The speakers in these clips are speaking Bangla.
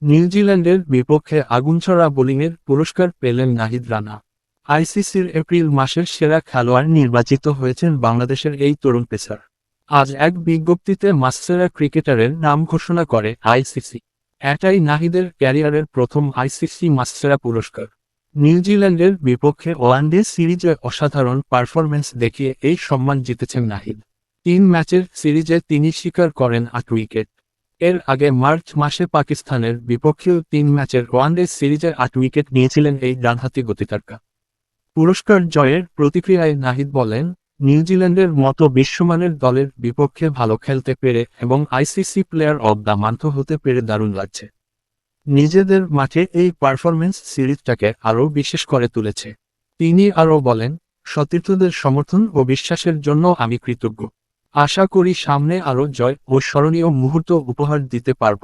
নিউজিল্যান্ডের বিপক্ষে আগুনছড়া বোলিংয়ের পুরস্কার পেলেন নাহিদ রানা। আইসিসির এপ্রিল মাসের সেরা খেলোয়াড় নির্বাচিত হয়েছেন বাংলাদেশের এই তরুণ পেসার। আজ এক বিজ্ঞপ্তিতে মাসসেরা ক্রিকেটারের নাম ঘোষণা করে আইসিসি। এটাই নাহিদের ক্যারিয়ারের প্রথম আইসিসি মাসসেরা পুরস্কার। নিউজিল্যান্ডের বিপক্ষে ওয়ানডে সিরিজে অসাধারণ পারফরম্যান্স দেখিয়ে এই সম্মান জিতেছেন নাহিদ। 3 ম্যাচের সিরিজে তিনি শিকার করেন 8 উইকেট। এর আগে মার্চ মাসে পাকিস্তানের বিপক্ষেও 3 ম্যাচের ওয়ানডে সিরিজে 8 উইকেট নিয়েছিলেন এই ডানহাতি গতিতারকা। পুরস্কার জয়ের প্রতিক্রিয়ায় নাহিদ বলেন, নিউজিল্যান্ডের মতো বিশ্বমানের দলের বিপক্ষে ভালো খেলতে পেরে এবং ICC player of the month হতে পেরে দারুণ লাগছে। নিজেদের মাঠে এই পারফরম্যান্স সিরিজটাকে আরও বিশেষ করে তুলেছে। তিনি আরও বলেন, সতীর্থদের সমর্থন ও বিশ্বাসের জন্য আমি কৃতজ্ঞ। আশা করি সামনে আরও জয় ও স্মরণীয় মুহূর্ত উপহার দিতে পারব।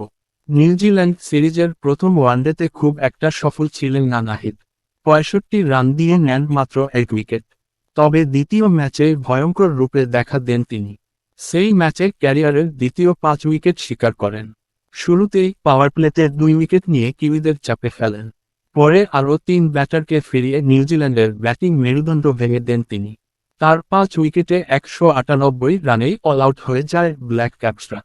নিউজিল্যান্ড সিরিজের প্রথম ওয়ানডেতে খুব একটা সফল ছিলেন না নাহিদ। 65 রান দিয়ে নেন মাত্র 1 উইকেট। তবে দ্বিতীয় ম্যাচে ভয়ঙ্কর রূপে দেখা দেন তিনি। সেই ম্যাচে ক্যারিয়ারের দ্বিতীয় 5 উইকেট শিকার করেন। শুরুতেই পাওয়ার প্লেতে 2 উইকেট নিয়ে কিউইদের চাপে ফেলেন। পরে আরও 3 ব্যাটারকে ফিরিয়ে নিউজিল্যান্ডের ব্যাটিং মেরুদণ্ড ভেঙে দেন তিনি। তার 5 উইকেটে 198 রানেই অল আউট হয়ে যায় ব্ল্যাক ক্যাপসরা।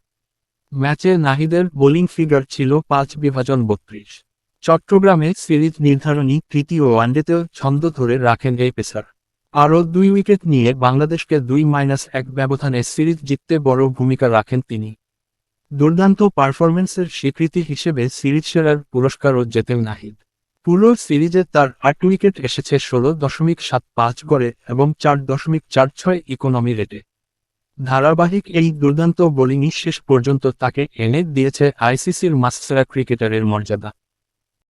ম্যাচে নাহিদের বোলিং ফিগার ছিল 5/32। চট্টগ্রামে সিরিজ নির্ধারণী তৃতীয় ওয়ানডেতেও ছন্দ ধরে রাখেন এই পেসার। আরও 2 উইকেট নিয়ে বাংলাদেশকে 2-1 ব্যবধানে সিরিজ জিততে বড় ভূমিকা রাখেন তিনি। দুর্দান্ত পারফরম্যান্সের স্বীকৃতি হিসেবে সিরিজ সেরার পুরস্কারও জেতেন নাহিদ। পুরো সিরিজে তার 8 উইকেট এসেছে 16.75 গড়ে এবং 4.46 ইকোনমি রেটে। ধারাবাহিক এই দুর্দান্ত বোলিংই শেষ পর্যন্ত তাকে এনে দিয়েছে আইসিসির মাসসেরা ক্রিকেটারের মর্যাদা।